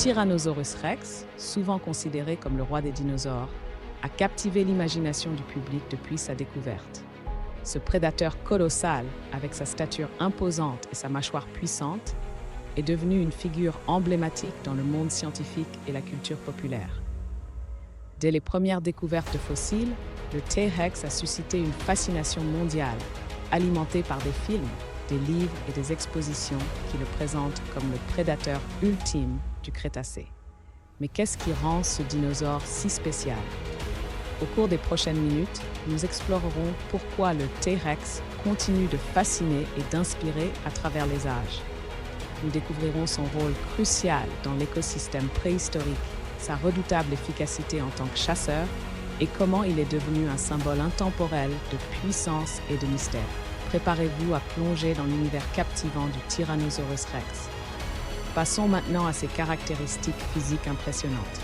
Tyrannosaurus rex, souvent considéré comme le roi des dinosaures, a captivé l'imagination du public depuis sa découverte. Ce prédateur colossal, avec sa stature imposante et sa mâchoire puissante, est devenu une figure emblématique dans le monde scientifique et la culture populaire. Dès les premières découvertes de fossiles, le T-Rex a suscité une fascination mondiale, alimentée par des films, des livres et des expositions qui le présentent comme le prédateur ultime du Crétacé. Mais qu'est-ce qui rend ce dinosaure si spécial? Au cours des prochaines minutes, nous explorerons pourquoi le T-Rex continue de fasciner et d'inspirer à travers les âges. Nous découvrirons son rôle crucial dans l'écosystème préhistorique, sa redoutable efficacité en tant que chasseur et comment il est devenu un symbole intemporel de puissance et de mystère. Préparez-vous à plonger dans l'univers captivant du Tyrannosaurus rex. Passons maintenant à ses caractéristiques physiques impressionnantes.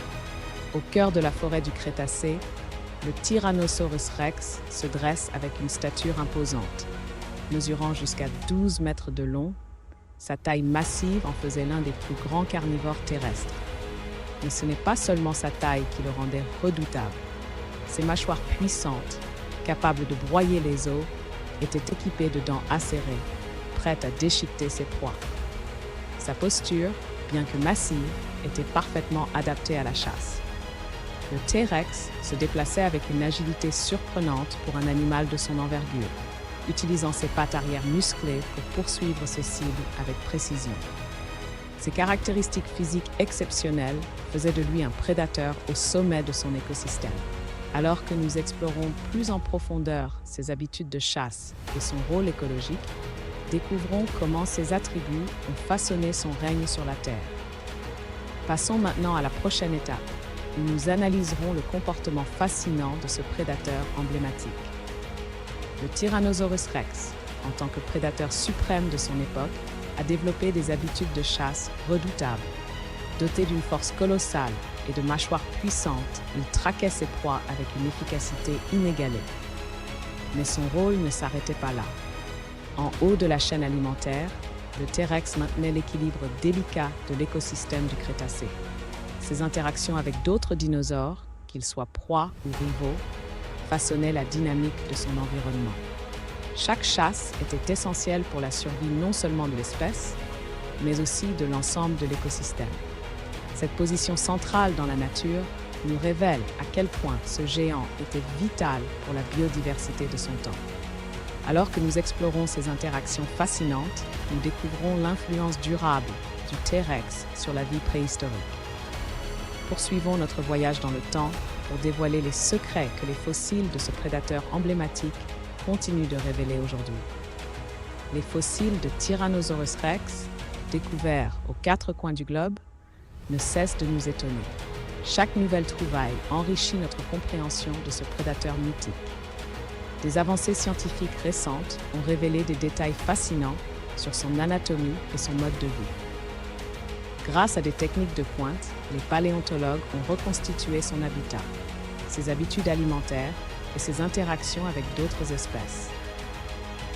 Au cœur de la forêt du Crétacé, le Tyrannosaurus rex se dresse avec une stature imposante. Mesurant jusqu'à 12 mètres de long, sa taille massive en faisait l'un des plus grands carnivores terrestres. Mais ce n'est pas seulement sa taille qui le rendait redoutable. Ses mâchoires puissantes, capables de broyer les os, étaient équipées de dents acérées, prêtes à déchiqueter ses proies. Sa posture, bien que massive, était parfaitement adaptée à la chasse. Le T-Rex se déplaçait avec une agilité surprenante pour un animal de son envergure, utilisant ses pattes arrière musclées pour poursuivre ses cibles avec précision. Ses caractéristiques physiques exceptionnelles faisaient de lui un prédateur au sommet de son écosystème. Alors que nous explorons plus en profondeur ses habitudes de chasse et son rôle écologique, découvrons comment ces attributs ont façonné son règne sur la Terre. Passons maintenant à la prochaine étape, où nous analyserons le comportement fascinant de ce prédateur emblématique. Le Tyrannosaurus rex, en tant que prédateur suprême de son époque, a développé des habitudes de chasse redoutables. Doté d'une force colossale et de mâchoires puissantes, il traquait ses proies avec une efficacité inégalée. Mais son rôle ne s'arrêtait pas là. En haut de la chaîne alimentaire, le T-Rex maintenait l'équilibre délicat de l'écosystème du Crétacé. Ses interactions avec d'autres dinosaures, qu'ils soient proies ou rivaux, façonnaient la dynamique de son environnement. Chaque chasse était essentielle pour la survie non seulement de l'espèce, mais aussi de l'ensemble de l'écosystème. Cette position centrale dans la nature nous révèle à quel point ce géant était vital pour la biodiversité de son temps. Alors que nous explorons ces interactions fascinantes, nous découvrons l'influence durable du T-Rex sur la vie préhistorique. Poursuivons notre voyage dans le temps pour dévoiler les secrets que les fossiles de ce prédateur emblématique continuent de révéler aujourd'hui. Les fossiles de Tyrannosaurus rex, découverts aux 4 coins du globe, ne cessent de nous étonner. Chaque nouvelle trouvaille enrichit notre compréhension de ce prédateur mythique. Des avancées scientifiques récentes ont révélé des détails fascinants sur son anatomie et son mode de vie. Grâce à des techniques de pointe, les paléontologues ont reconstitué son habitat, ses habitudes alimentaires et ses interactions avec d'autres espèces.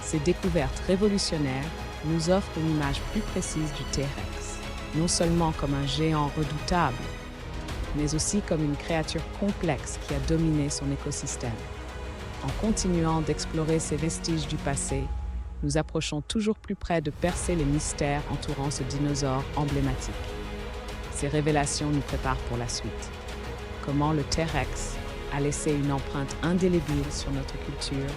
Ces découvertes révolutionnaires nous offrent une image plus précise du T-Rex, non seulement comme un géant redoutable, mais aussi comme une créature complexe qui a dominé son écosystème. En continuant d'explorer ces vestiges du passé, nous approchons toujours plus près de percer les mystères entourant ce dinosaure emblématique. Ces révélations nous préparent pour la suite. Comment le T-Rex a laissé une empreinte indélébile sur notre culture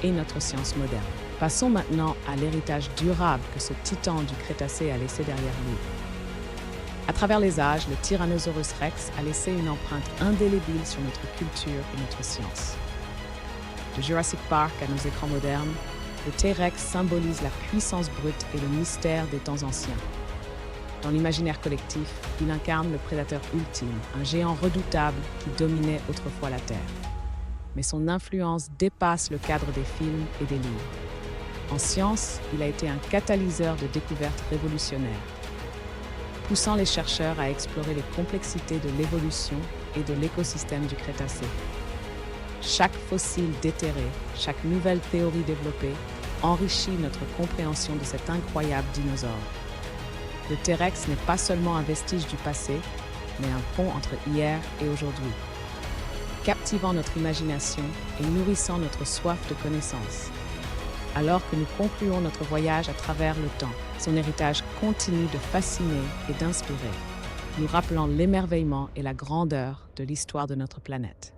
et notre science moderne. Passons maintenant à l'héritage durable que ce titan du Crétacé a laissé derrière lui. À travers les âges, le Tyrannosaurus rex a laissé une empreinte indélébile sur notre culture et notre science. De Jurassic Park à nos écrans modernes, le T-Rex symbolise la puissance brute et le mystère des temps anciens. Dans l'imaginaire collectif, il incarne le prédateur ultime, un géant redoutable qui dominait autrefois la Terre. Mais son influence dépasse le cadre des films et des livres. En science, il a été un catalyseur de découvertes révolutionnaires, poussant les chercheurs à explorer les complexités de l'évolution et de l'écosystème du Crétacé. Chaque fossile déterré, chaque nouvelle théorie développée enrichit notre compréhension de cet incroyable dinosaure. Le T-Rex n'est pas seulement un vestige du passé, mais un pont entre hier et aujourd'hui, captivant notre imagination et nourrissant notre soif de connaissance. Alors que nous concluons notre voyage à travers le temps, son héritage continue de fasciner et d'inspirer, nous rappelant l'émerveillement et la grandeur de l'histoire de notre planète.